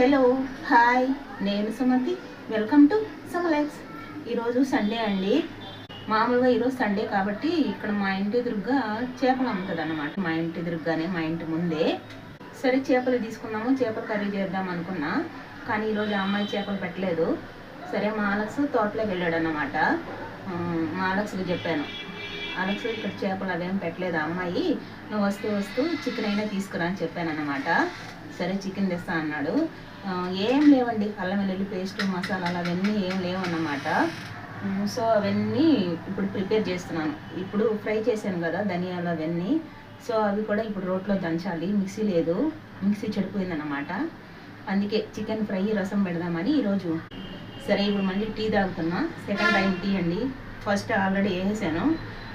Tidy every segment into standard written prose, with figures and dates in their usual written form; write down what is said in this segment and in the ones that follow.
Hello hi, నేను Sumathi. Welcome to సమలెక్స్. ఈరోజు Sunday అండి. మామూలుగా ఈరోజు సండే కాబట్టి ఇక్కడ మా ఇంటి ఎదురుగా చేపలు అమ్ముతుంది అన్నమాట. మా ఇంటి ఎదురుగానే, మా ఇంటి ముందే. సరే చేపలు తీసుకున్నాము, చేపలు కర్రీ చేద్దాం అనుకున్నా. కానీ ఈరోజు ఆ అమ్మాయి చేపలు పెట్టలేదు. సరే మా అలెక్స్ తోటలోకి వెళ్ళాడు అన్నమాట. మా అలెక్స్కి చెప్పాను, అలెక్స్ ఇక్కడ చేపలు అవేం పెట్టలేదు అమ్మాయి, నువ్వు వస్తూ చికెన్ అయినా తీసుకురా అని చెప్పాను అన్నమాట. సరే చికెన్ తెస్తా అన్నాడు. ఏం లేవండి, అల్లం వెల్లుల్లి పేస్ట్, మసాలాలు అవన్నీ ఏం లేవన్నమాట. సో అవన్నీ ఇప్పుడు ప్రిపేర్ చేస్తున్నాను. ఇప్పుడు ఫ్రై చేశాను కదా ధనియాలు అవన్నీ, సో అవి కూడా ఇప్పుడు రోట్లో దంచాలి. మిక్సీ లేదు, మిక్సీ చెడిపోయిందన్నమాట. అందుకే చికెన్ ఫ్రై రసం పెడదామని ఈరోజు. సరే ఇప్పుడు మళ్ళీ టీ తాగుతున్నా. సెకండ్ టైం టీ అండి. ఫస్ట్ ఆల్రెడీ వేసేసాను.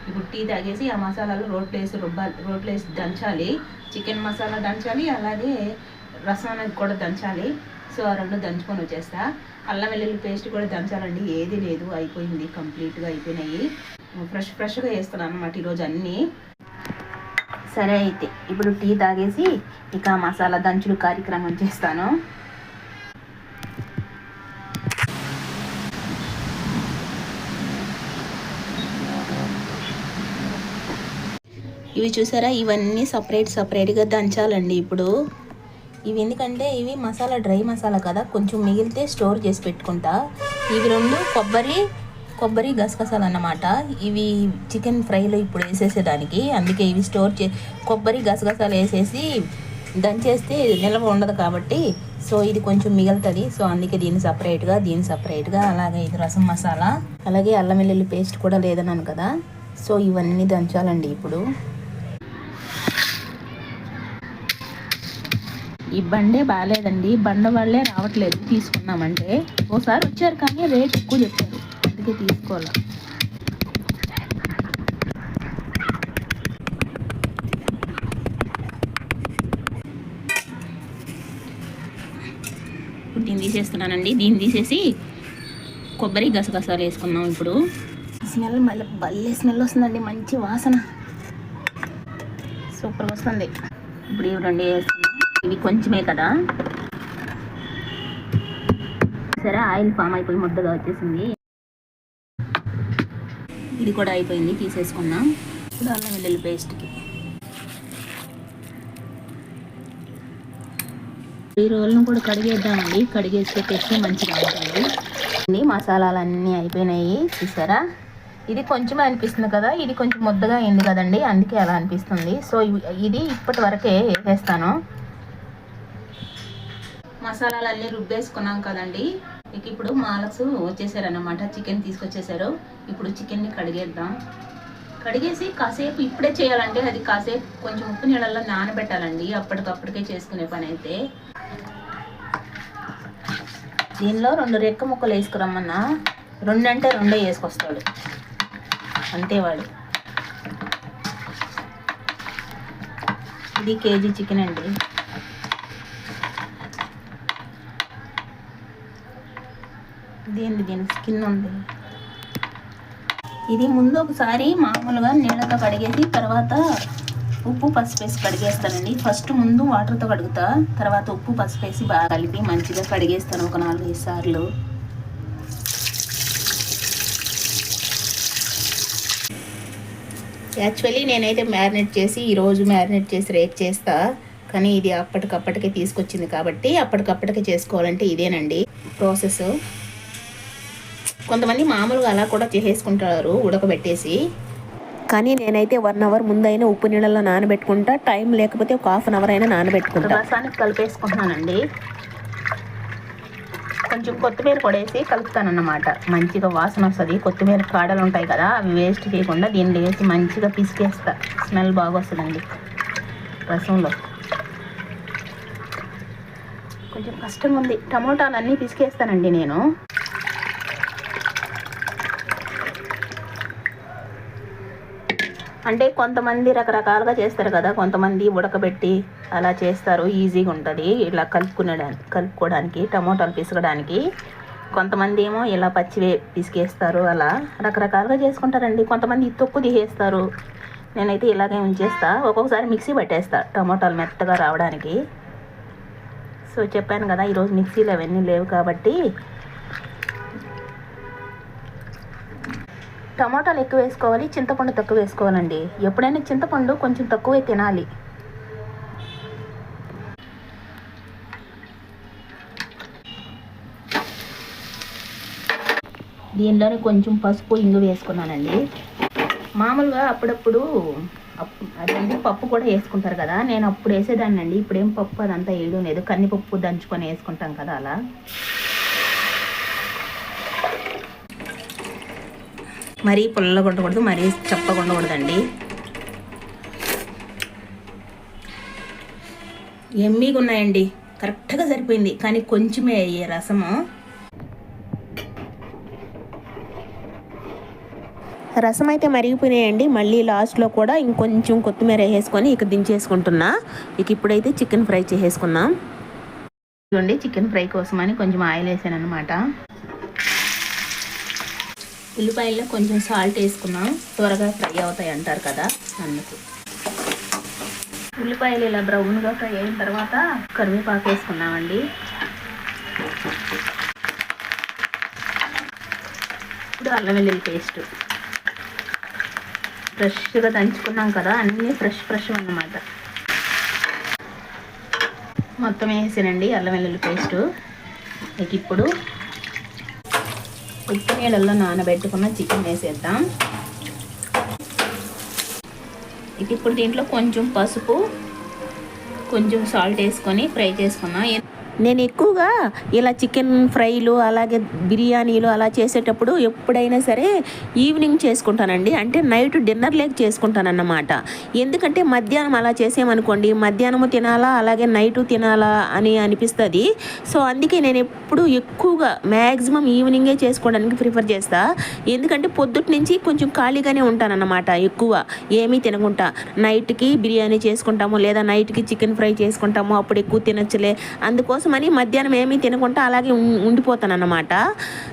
ఇప్పుడు టీ తాగేసి ఆ మసాలాలు రోట్లో వేసి దంచాలి. చికెన్ మసాలా దంచాలి, అలాగే రసం అనేది కూడా దంచాలి. సో ఆ రెండు దంచుకొని వచ్చేస్తా. అల్లం వెల్లుల్లి పేస్ట్ కూడా దంచాలండి, ఏది లేదు, అయిపోయింది, కంప్లీట్గా అయిపోయినాయి. ఫ్రెష్గా వేస్తున్నాను అన్నమాట ఈరోజు అన్నీ. సరే అయితే ఇప్పుడు టీ తాగేసి ఇక మసాలా దంచులు కార్యక్రమం చేస్తాను. ఇవి చూసారా, ఇవన్నీ సపరేట్గా దంచాలండి ఇప్పుడు. ఇవి ఎందుకంటే ఇవి మసాలా డ్రై మసాలా కదా, కొంచెం మిగిలితే స్టోర్ చేసి పెట్టుకుంటా. ఇవి రెండు కొబ్బరి గసగసాలు అన్నమాట. ఇవి చికెన్ ఫ్రైలో ఇప్పుడు వేసేసేదానికి, అందుకే ఇవి కొబ్బరి గసగసాలు వేసేసి దంచేస్తే నిల్వ ఉండదు కాబట్టి, సో ఇది కొంచెం మిగులుతుంది. సో అందుకే దీన్ని సపరేట్గా, అలాగే ఇది రసం మసాలా, అలాగే అల్లం వెల్లుల్లి పేస్ట్ కూడా లేదన్నాను కదా. సో ఇవన్నీ దంచాలండి ఇప్పుడు. ఈ బండే బాగాలేదండి, బండ వాళ్ళే రావట్లేదు తీసుకున్నామంటే. ఓసారి వచ్చారు కానీ రేట్ ఎక్కువ చెప్పారు, అందుకే తీసుకోవాలి. ఇప్పుడు దీన్ని తీసేస్తున్నానండి. దీన్ని తీసేసి కొబ్బరి గసగసాలు వేసుకున్నాం ఇప్పుడు. స్మెల్ మళ్ళీ భలే స్మెల్ వస్తుందండి, మంచి వాసన, సూపర్గా వస్తుంది. ఇప్పుడు ఇవి రెండు వేస్తున్నాం. ఇవి కొంచెమే కదా. సరే ఆయిల్ ఫామ్ అయిపోయి ముద్దగా వచ్చేసింది. ఇది కూడా అయిపోయింది, తీసేసుకున్నాం. ఇప్పుడు అల్లం వెల్లుల్లి పేస్ట్కి ఈ రోల్ను కూడా కడిగేద్దామండి. కడిగేస్తే టేస్ట్ మంచిగా ఉంటుంది. మసాలాలన్నీ అయిపోయినాయి చూసారా. ఇది కొంచెమే అనిపిస్తుంది కదా, ఇది కొంచెం ముద్దగా అయింది కదండి, అందుకే అలా అనిపిస్తుంది. సో ఇది ఇప్పటి వరకే వేసేస్తాను. మసాలాలు అన్నీ రుబ్బేసుకున్నాం కదండి. ఇప్పుడు మాలక్స్ వచ్చేసారన్నమాట, చికెన్ తీసుకొచ్చేసారు. ఇప్పుడు చికెన్ని కడిగేద్దాం. కడిగేసి కాసేపు ఇప్పుడే చేయాలంటే అది కాసేపు కొంచెం ఉప్పు నీళ్ళల్లో నానబెట్టాలండి, అప్పటికప్పటికే చేసుకునే పని అయితే. దీనిలో 2 రెక్క ముక్కలు వేసుకురమ్మన్నా, 2 అంటే 2 వేసుకొస్తాడు అంతే వాడు. ఇది కేజీ చికెన్ అండి. దీని స్కిన్ ఉంది. ఇది ముందు ఒకసారి మామూలుగా నీళ్ళతో కడిగేసి తర్వాత ఉప్పు పసుపు వేసి కడిగేస్తానండి. ఫస్ట్ ముందు వాటర్తో కడుగుతా, తర్వాత ఉప్పు పసుపు వేసి బాగా కలిపి మంచిగా కడిగేస్తాను ఒక 4-5 సార్లు. యాక్చువల్లీ నేనైతే ఈరోజు మ్యారినేట్ చేసి రేపు చేస్తా, కానీ ఇది అప్పటికప్పటికే తీసుకొచ్చింది కాబట్టి అప్పటికప్పటికే చేసుకోవాలంటే ఇదేనండి ప్రాసెస్. కొంతమంది మామూలుగా అలా కూడా చేసుకుంటారు ఉడకబెట్టేసి, కానీ నేనైతే 1 అవర్ ముందైనా ఉప్పు నీళ్ళలో నానబెట్టుకుంటా, టైం లేకపోతే ఒక 1/2 అవర్ అయినా నానబెట్టుకుంటా. రసానికి కలిపేసుకుంటున్నానండి. కొంచెం కొత్తిమీర పొడేసి కలుపుతానన్నమాట, మంచిగా వాసన వస్తుంది. కొత్తిమీర కాడలు ఉంటాయి కదా, అవి వేస్ట్ చేయకుండా దీనిలో వేసి మంచిగా పిసికేస్తా, స్మెల్ బాగా వస్తుందండి రసంలో. కొంచెం కష్టంగా ఉంది, టమోటాలు అన్నీ పిసికేస్తానండి నేను. అంటే కొంతమంది రకరకాలుగా చేస్తారు కదా, కొంతమంది ఉడకబెట్టి అలా చేస్తారు, ఈజీగా ఉంటుంది ఇలా కలుపుకోవడానికి, టమోటాలు పిసకడానికి. కొంతమంది ఏమో ఇలా పచ్చివే పిసికేస్తారు, అలా రకరకాలుగా చేసుకుంటారండి. కొంతమంది తొక్కు తీసేస్తారు, నేనైతే ఇలాగే ఉంచేస్తా. ఒక్కొక్కసారి మిక్సీ పట్టేస్తా టమోటాలు మెత్తగా రావడానికి. సో చెప్పాను కదా ఈరోజు మిక్సీలు అవన్నీ లేవు కాబట్టి టమాటాలు ఎక్కువ వేసుకోవాలి, చింతపండు తక్కువ వేసుకోవాలండి. ఎప్పుడైనా చింతపండు కొంచెం తక్కువే తినాలి. దీనిలోనే కొంచెం పసుపు ఇంగు వేసుకున్నానండి. మామూలుగా అప్పుడప్పుడు అదండి పప్పు కూడా వేసుకుంటారు కదా, నేను అప్పుడు వేసేదాన్ని అండి. ఇప్పుడేం పప్పు అదంతా వేయడం లేదు, కందిపప్పు దంచుకొని వేసుకుంటాం కదా అలా. మరీ పుల్లగా ఉండకూడదు, మరీ చప్పగా ఉండకూడదండి. ఎమ్మీగా ఉన్నాయండి, కరెక్ట్గా సరిపోయింది. కానీ కొంచెమే అయ్యే రసము. రసం అయితే మరిగిపోయినాయండి. మళ్ళీ లాస్ట్లో కూడా ఇంకొంచెం కొత్తిమీర వేసుకొని ఇక దించేసుకుంటున్నా. ఇక ఇప్పుడైతే చికెన్ ఫ్రై చేసేసుకున్నాం. చూడండి, చికెన్ ఫ్రై కోసమని కొంచెం ఆయిల్ వేసాను అనమాట. ఉల్లిపాయల్లో కొంచెం సాల్ట్ వేసుకున్నాం, త్వరగా ఫ్రై అవుతాయి అంటారు కదా అందుకు. ఉల్లిపాయలు ఇలా బ్రౌన్గా ఫ్రై అయిన తర్వాత కరివేపాకు వేసుకున్నామండి. ఇప్పుడు అల్లం వెల్లుల్లి పేస్ట్ ఫ్రెష్గా దంచుకున్నాం కదా, అన్నీ ఫ్రెష్ అన్నమాట. మొత్తం వేసానండి అల్లం వెల్లుల్లి పేస్టు. ఇప్పుడు ఉప్పు నీళ్ళల్లో నానబెట్టుకున్న చికెన్ వేసేద్దాం. ఇప్పుడు దీంట్లో కొంచెం పసుపు, కొంచెం సాల్ట్ వేసుకొని ఫ్రై చేసుకున్నాం. నేను ఎక్కువగా ఇలా చికెన్ ఫ్రైలు అలాగే బిర్యానీలు అలా చేసేటప్పుడు ఎప్పుడైనా సరే ఈవినింగ్ చేసుకుంటానండి. అంటే నైట్ డిన్నర్ లేక చేసుకుంటానన్నమాట. ఎందుకంటే మధ్యాహ్నం అలా చేసామనుకోండి, మధ్యాహ్నము తినాలా అలాగే నైటు తినాలా అని అనిపిస్తుంది. సో అందుకే నేను ఎప్పుడు ఎక్కువగా మ్యాక్సిమం ఈవినింగే చేసుకోవడానికి ప్రిఫర్ చేస్తా. ఎందుకంటే పొద్దుటి నుంచి కొంచెం ఖాళీగానే ఉంటానన్నమాట. ఎక్కువ ఏమీ తినకుండా నైట్కి బిర్యానీ చేసుకుంటాము లేదా నైట్కి చికెన్ ఫ్రై చేసుకుంటాము, అప్పుడు ఎక్కువ తినచ్చులే అందుకోసం అని మధ్యాహ్నం ఏమీ తినకుండా అలాగే ఉండిపోతాను అన్నమాట.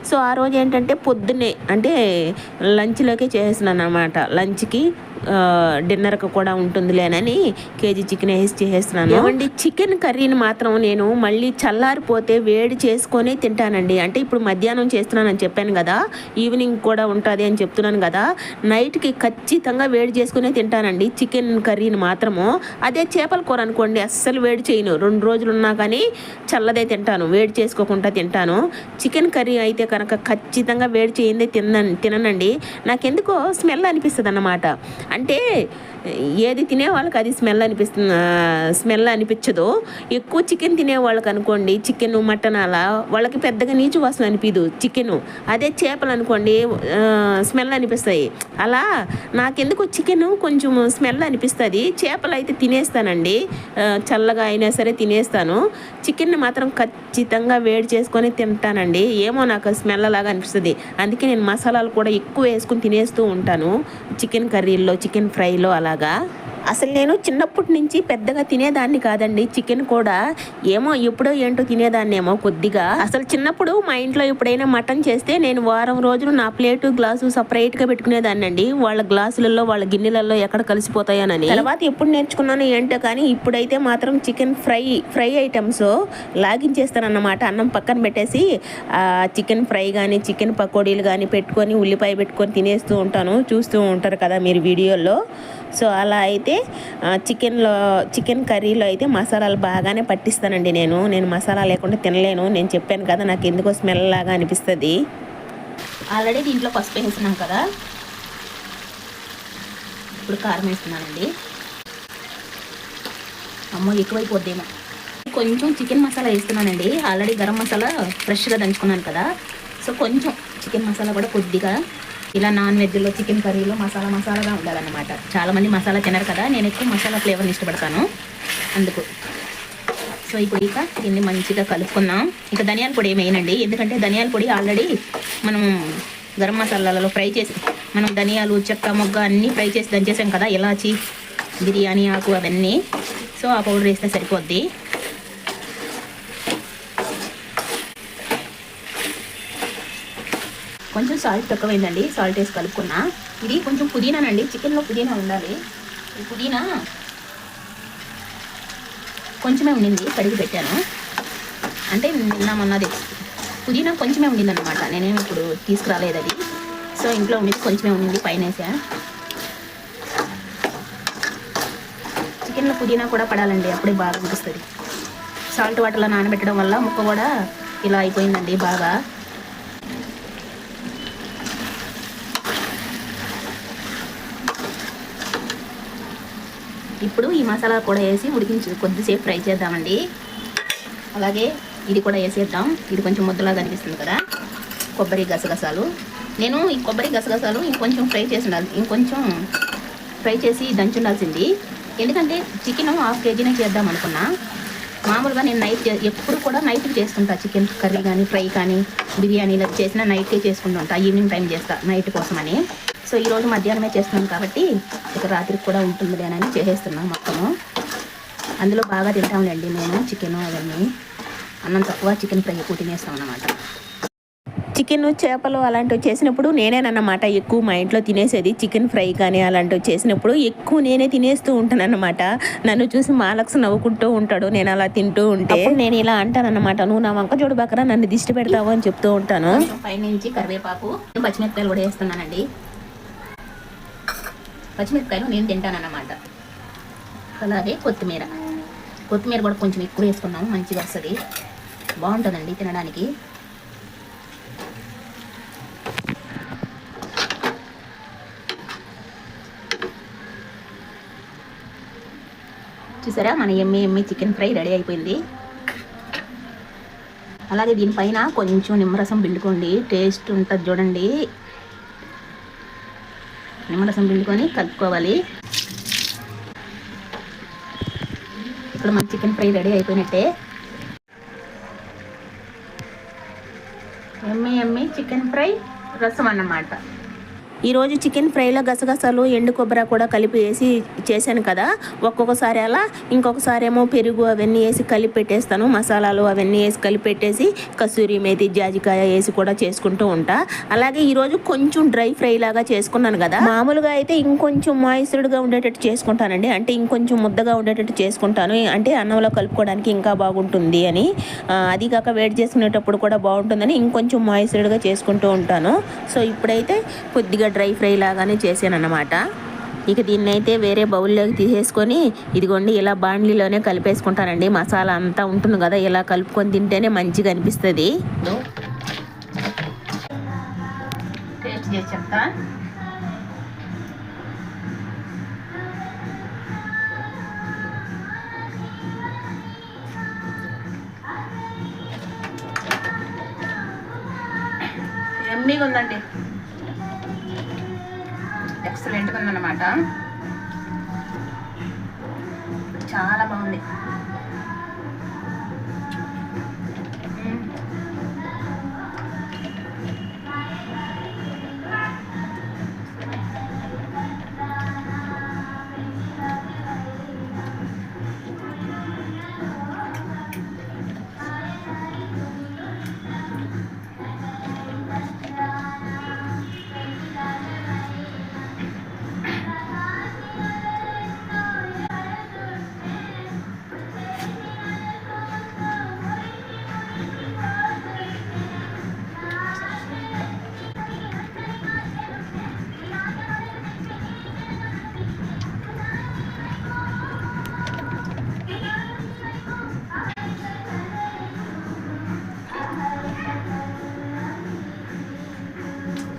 సో ఆ రోజు ఏంటంటే పొద్దున్నే అంటే లంచ్లోకే చేసేస్తున్నాను అనమాట. లంచ్కి డిన్నర్కి కూడా ఉంటుందిలేనని కేజీ చికెన్ వేసి చేసేస్తున్నాను. ఏమండి, చికెన్ కర్రీని మాత్రం నేను మళ్ళీ చల్లారిపోతే వేడి చేసుకొని తింటానండి. అంటే ఇప్పుడు మధ్యాహ్నం చేస్తున్నానని చెప్పాను కదా, ఈవినింగ్ కూడా ఉంటుంది అని చెప్తున్నాను కదా, నైట్కి ఖచ్చితంగా వేడి చేసుకునే తింటానండి చికెన్ కర్రీని మాత్రము. అదే చేపల కూర అనుకోండి అస్సలు వేడి చేయను, 2 రోజులు ఉన్నా కానీ చల్లదే తింటాను, వేడి చేసుకోకుండా తింటాను. చికెన్ కర్రీ అయితే కనుక ఖచ్చితంగా వేడి చేయిందే తిననండి. నాకెందుకో స్మెల్ అనిపిస్తుంది అన్నమాట. అంటే ఏది తినే వాళ్ళకి అది స్మెల్ అనిపించదు. ఎక్కువ చికెన్ తినే వాళ్ళకి అనుకోండి, చికెన్ మటన్ అలా వాళ్ళకి పెద్దగా నీచు వాసన అనిపించదు చికెను. అదే చేపలు అనుకోండి స్మెల్ అనిపిస్తాయి. అలా నాకెందుకు చికెన్ కొంచెం స్మెల్ అనిపిస్తుంది. చేపలు అయితే తినేస్తానండి, చల్లగా అయినా సరే తినేస్తాను. చికెన్ని మాత్రం ఖచ్చితంగా వేడి చేసుకొని తింటానండి. ఏమో నాకు స్మెల్ లాగా అనిపిస్తుంది. అందుకే నేను మసాలాలు కూడా ఎక్కువ వేసుకుని తినేస్తూ ఉంటాను చికెన్ కర్రీల్లో, చికెన్ ఫ్రైలో అలాగా. అసలు నేను చిన్నప్పటి నుంచి పెద్దగా తినేదాన్ని కాదండి చికెన్ కూడా. ఏమో ఎప్పుడో ఏంటో తినేదాన్ని ఏమో కొద్దిగా. అసలు చిన్నప్పుడు మా ఇంట్లో ఎప్పుడైనా మటన్ చేస్తే నేను వారం రోజులు నా ప్లేటు గ్లాసు సపరేట్గా పెట్టుకునేదాన్ని అండి. వాళ్ళ గ్లాసులలో వాళ్ళ గిన్నెలలో ఎక్కడ కలిసిపోతాయనని. తర్వాత ఎప్పుడు నేర్చుకున్నాను ఏంటో కానీ ఇప్పుడైతే మాత్రం చికెన్ ఫ్రై ఐటమ్స్ లాగించేస్తానన్నమాట. అన్నం పక్కన పెట్టేసి చికెన్ ఫ్రై కానీ చికెన్ పకోడీలు కానీ పెట్టుకొని ఉల్లిపాయ పెట్టుకొని తినేస్తూ ఉంటాను. చూస్తూ ఉంటారు కదా మీరు వీడియోల్లో. సో అలా అయితే చికెన్ కర్రీలో అయితే మసాలాలు బాగానే పట్టిస్తానండి. నేను మసాలా లేకుండా తినలేను. నేను చెప్పాను కదా నాకు ఎందుకో స్మెల్ లాగా అనిపిస్తుంది. ఆల్రెడీ దీంట్లో పసుపు వేస్తున్నాం కదా, ఇప్పుడు కారం వేస్తున్నానండి. అమ్మో ఎక్కువైపోద్దేమో. కొంచెం చికెన్ మసాలా వేస్తున్నానండి. ఆల్రెడీ గరం మసాలా ఫ్రెష్గా దంచుకున్నాను కదా, సో కొంచెం చికెన్ మసాలా కూడా కొద్దిగా. ఇలా నాన్ వెజ్లో చికెన్ కర్రీలో మసాలాగా ఉండాలన్నమాట. చాలామంది మసాలా తినరు కదా, నేను ఎక్కువ మసాలా ఫ్లేవర్ని ఇష్టపడతాను అందుకు. సో ఇప్పుడు ఇక దీన్ని మంచిగా కలుపుకుందాం. ఇక ధనియాల పొడి ఏమేనండి, ఎందుకంటే ధనియాల పొడి ఆల్రెడీ మనం గరం మసాలాలలో ఫ్రై చేసి మనం ధనియాలు చెక్క మొగ్గ అన్నీ ఫ్రై చేసి దంచేసాం కదా, ఇలాచి బిర్యానీ ఆకు అవన్నీ. సో ఆ పౌడర్ వేస్తే సరిపోద్ది. కొంచెం సాల్ట్ తక్కువైందండి, సాల్ట్ వేసి కలుపుకున్నా. ఇది కొంచెం పుదీనానండి, చికెన్లో పుదీనా ఉండాలి. ఈ పుదీనా కొంచెమే ఉండింది, కడిగి పెట్టాను. అంటే నిన్న మొన్నది పుదీనా కొంచెమే ఉండిందన్నమాట, నేనేమి ఇప్పుడు తీసుకురాలేదు అది. సో ఇంట్లో ఉండి కొంచెమే ఉండింది, పైన వేసా. చికెన్లో పుదీనా కూడా పడాలండి, అప్పుడే బాగా అనిపిస్తుంది. సాల్ట్ వాటర్లో నానబెట్టడం వల్ల ముక్క కూడా ఇలా అయిపోయిందండి బాగా. ఇప్పుడు ఈ మసాలా కూడా వేసి కొద్దిసేపు ఫ్రై చేద్దామండి. అలాగే ఇది కూడా వేసేద్దాం. ఇది కొంచెం ముద్దలాగా అనిపిస్తుంది కదా, కొబ్బరి గసగసాలు. నేను ఈ కొబ్బరి గసగసాలు ఇంకొంచెం ఫ్రై చేసి దంచుండాల్సింది. ఎందుకంటే చికెన్ 1/2 kg చేద్దాం అనుకున్నా. మామూలుగా నేను ఎప్పుడు కూడా నైట్కి చేసుకుంటా. చికెన్ కర్రీ కానీ ఫ్రై కానీ బిర్యానీలో చేసిన నైట్కే చేసుకుంటూ ఉంటా. ఈవినింగ్ టైం చేస్తా నైట్ కోసమని. సో ఈరోజు మధ్యాహ్నమే చేస్తున్నాను కాబట్టి ఇక రాత్రికి కూడా ఉంటుంది అని చేసేస్తున్నాను మొత్తము. అందులో బాగా తింటాంలేండి నేను చికెన్ అవన్నీ. అన్నం తక్కువ, చికెన్ ఫ్రై ఎక్కువ తినేస్తాం అన్నమాట. చికెన్ చేపలు అలాంటివి చేసినప్పుడు నేనేనన్నమాట ఎక్కువ మా ఇంట్లో తినేసేది. చికెన్ ఫ్రై కానీ అలాంటివి చేసినప్పుడు ఎక్కువ నేనే తినేస్తూ ఉంటాను అన్నమాట. నన్ను చూసి మాలక్స్ నవ్వుకుంటూ ఉంటాడు నేను అలా తింటూ ఉంటే. నేను ఇలా అంటానన్నమాట, నువ్వు నా వంక చూడు బకరా, నన్ను దిష్టి పెడతావు అని చెప్తూ ఉంటాను. పైనుంచి కరివేపాకు, పచ్చిమిరపకాయలు కూడా వేస్తున్నానండి. పచ్చిమిరపకాయలు నేను తింటానన్నమాట. అలాగే కొత్తిమీర కూడా కొంచెం ఎక్కువ వేసుకున్నాము, మంచిగా వస్తుంది, బాగుంటుందండి తినడానికి. చూసారా, మన ఎమ్మి చికెన్ ఫ్రై రెడీ అయిపోయింది. అలాగే దీనిపైన కొంచెం నిమ్మరసం పిండుకోండి, టేస్ట్ ఉంటుంది చూడండి. నిమ్మరసం పిండుకొని కలుపుకోవాలి. ఇక్కడ మన చికెన్ ఫ్రై రెడీ అయిపోయినట్టే. ఎమ్మి చికెన్ ఫ్రై రసం అన్నమాట. ఈరోజు చికెన్ ఫ్రైలో గసగసాలు ఎండు కొబ్బరి కూడా కలిపి వేసి చేశాను కదా. ఒక్కొక్కసారి అలా, ఇంకొకసారి ఏమో పెరుగు అవన్నీ వేసి కలిపి పెట్టేస్తాను. మసాలాలు అవన్నీ వేసి కలిపి పెట్టేసి కసూరి మేతి, జాజికాయ వేసి కూడా చేసుకుంటూ ఉంటా. అలాగే ఈరోజు కొంచెం డ్రై ఫ్రై లాగా చేసుకున్నాను కదా. మామూలుగా అయితే ఇంకొంచెం మాయిస్డ్గా ఉండేటట్టు చేసుకుంటానండి, అంటే ఇంకొంచెం ముద్దగా ఉండేటట్టు చేసుకుంటాను, అంటే అన్నంలో కలుపుకోవడానికి ఇంకా బాగుంటుంది అని. అది కాక వేడి చేసుకునేటప్పుడు కూడా బాగుంటుందని ఇంకొంచెం మాయిస్డ్గా చేసుకుంటూ ఉంటాను. సో ఇప్పుడైతే కొద్దిగా డ్రై ఫ్రై లాగానే చేశాను అన్నమాట. ఇక దీన్ని అయితే వేరే బౌల్లోకి తీసేసుకొని ఇదిగోండి ఇలా బాండ్లీలోనే కలిపేసుకుంటానండి. మసాలా అంతా ఉంటుంది కదా, ఇలా కలుపుకొని తింటేనే మంచిగా అనిపిస్తుంది. టేస్ట్ చేసి చెప్తా. ఎమ్మీగా ఉందండి, ఎక్సలెంట్గా ఉందన్నమాట, చాలా బాగుంది.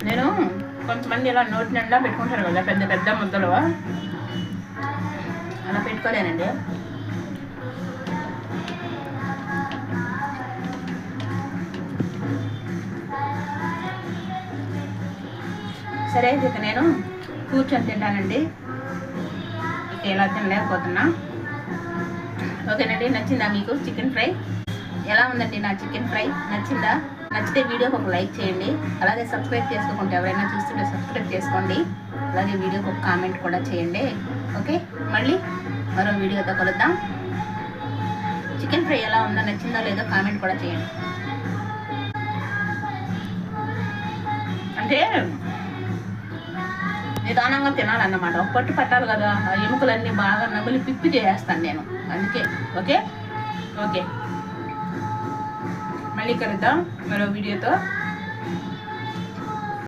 నేను కొంతమంది ఇలా నోటి నిండా పెట్టుకుంటారు కదా పెద్ద పెద్ద ముద్దలు, అలా పెట్టుకోలేనండి. సరే ఇక నేను కూర్చొని తింటానండి, ఇక ఎలా తినలేకపోతున్నా. ఓకేనండి, నచ్చిందా మీకు చికెన్ ఫ్రై? ఎలా ఉందండి నా చికెన్ ఫ్రై? నచ్చిందా? నచ్చితే వీడియోకి ఒక లైక్ చేయండి. అలాగే సబ్స్క్రైబ్ చేసుకోకుంటే ఎవరైనా చూస్తుంటే సబ్స్క్రైబ్ చేసుకోండి. అలాగే వీడియోకి ఒక కామెంట్ కూడా చేయండి. ఓకే, మళ్ళీ మరో వీడియోతో కలుద్దాం. చికెన్ ఫ్రై ఎలా ఉందో, నచ్చిందో లేదో కామెంట్ కూడా చేయండి. అంటే నిదానంగా తినాలన్నమాట, ఒక పట్టు పట్టాలి కదా, ఆ ఎముకలన్నీ బాగా నమిలి పిప్పి చేసేస్తాను నేను, అందుకే. Okay okay. మళ్ళీ కలుద్దాం మరో వీడియోతో.